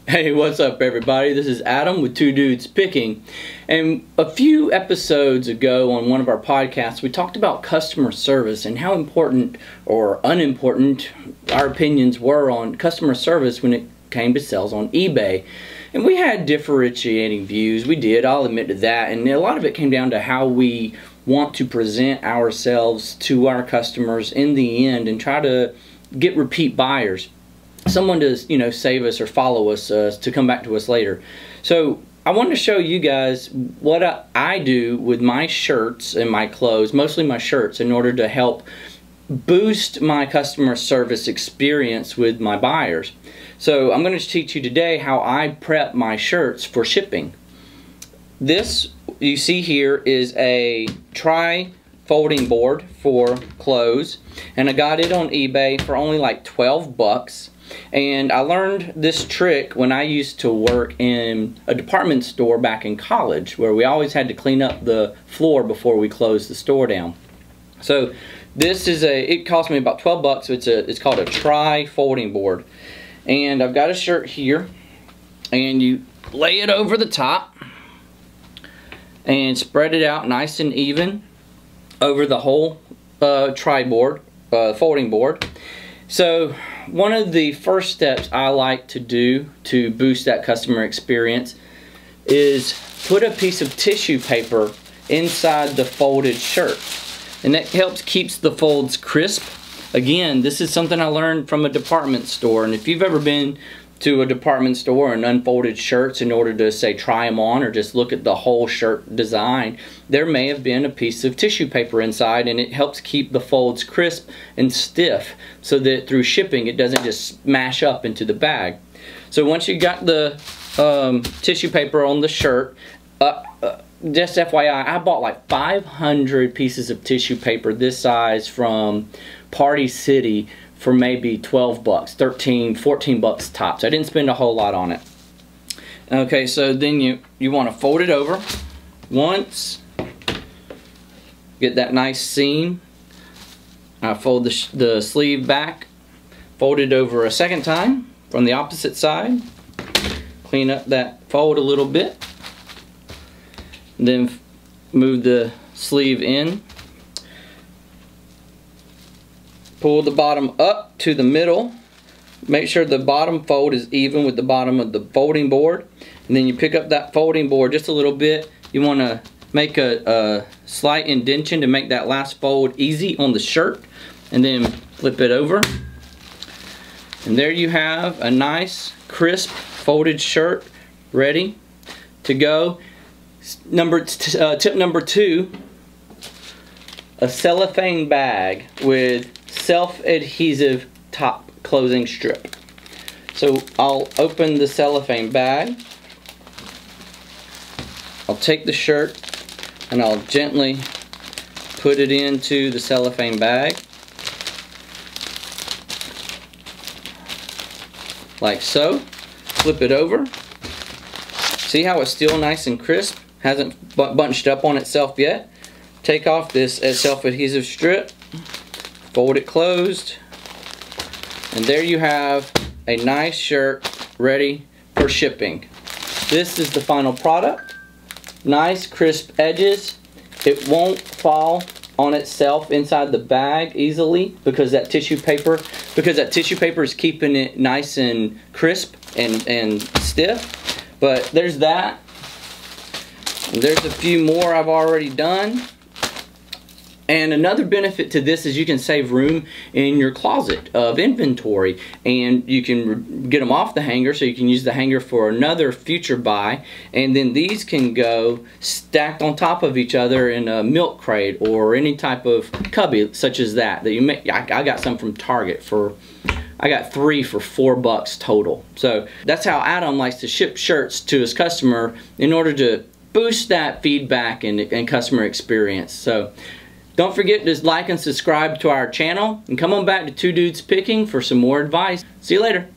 Hey, what's up everybody? This is Adam with Two Dudes Picking. And a few episodes ago on one of our podcasts, we talked about customer service and how important or unimportant our opinions were on customer service when it came to sales on eBay. And we had differentiating views. We did, I'll admit to that. And a lot of it came down to how we want to present ourselves to our customers in the end and try to get repeat buyers. Someone to, save us or follow us to come back to us later. So I wanted to show you guys what I do with my shirts and my clothes, mostly my shirts, in order to help boost my customer service experience with my buyers. So I'm going to teach you today how I prep my shirts for shipping. This you see here is a folding board for clothes, and I got it on eBay for only like 12 bucks. And I learned this trick when I used to work in a department store back in college, where we always had to clean up the floor before we closed the store down. So this is it cost me about 12 bucks. It's called a folding board. And I've got a shirt here, and you lay it over the top and spread it out nice and even over the whole folding board. So one of the first steps I like to do to boost that customer experience is put a piece of tissue paper inside the folded shirt, and that helps keeps the folds crisp. Again, this is something I learned from a department store, and if you've ever been to a department store and unfolded shirts in order to, say, try them on or just look at the whole shirt design, there may have been a piece of tissue paper inside, and it helps keep the folds crisp and stiff so that through shipping it doesn't just smash up into the bag. So once you got the tissue paper on the shirt, just FYI, I bought like 500 pieces of tissue paper this size from Party City for maybe 12 bucks, 13, 14 bucks tops. I didn't spend a whole lot on it. Okay, so then you want to fold it over once, get that nice seam. I fold the sleeve back, fold it over a second time from the opposite side, clean up that fold a little bit, then move the sleeve in. Pull the bottom up to the middle. Make sure the bottom fold is even with the bottom of the folding board. And then you pick up that folding board just a little bit. You want to make a slight indentation to make that last fold easy on the shirt. And then flip it over. And there you have a nice, crisp, folded shirt ready to go. Tip number 2, a cellophane bag with self-adhesive top closing strip. So I'll open the cellophane bag, I'll take the shirt and I'll gently put it into the cellophane bag like so. Flip it over. See how it's still nice and crisp, hasn't bunched up on itself yet. Take off this self-adhesive strip, fold it closed, and there you have a nice shirt ready for shipping. This is the final product. Nice crisp edges. It won't fall on itself inside the bag easily because that tissue paper is keeping it nice and crisp and stiff. But there's that. And there's a few more I've already done. And another benefit to this is you can save room in your closet of inventory, and you can get them off the hanger so you can use the hanger for another future buy, and then these can go stacked on top of each other in a milk crate or any type of cubby such as that you make. I got some from Target I got 3 for 4 bucks total. So that's how Adam likes to ship shirts to his customer in order to boost that feedback and customer experience. So don't forget to like and subscribe to our channel, and come on back to Two Dudes Picking for some more advice. See you later.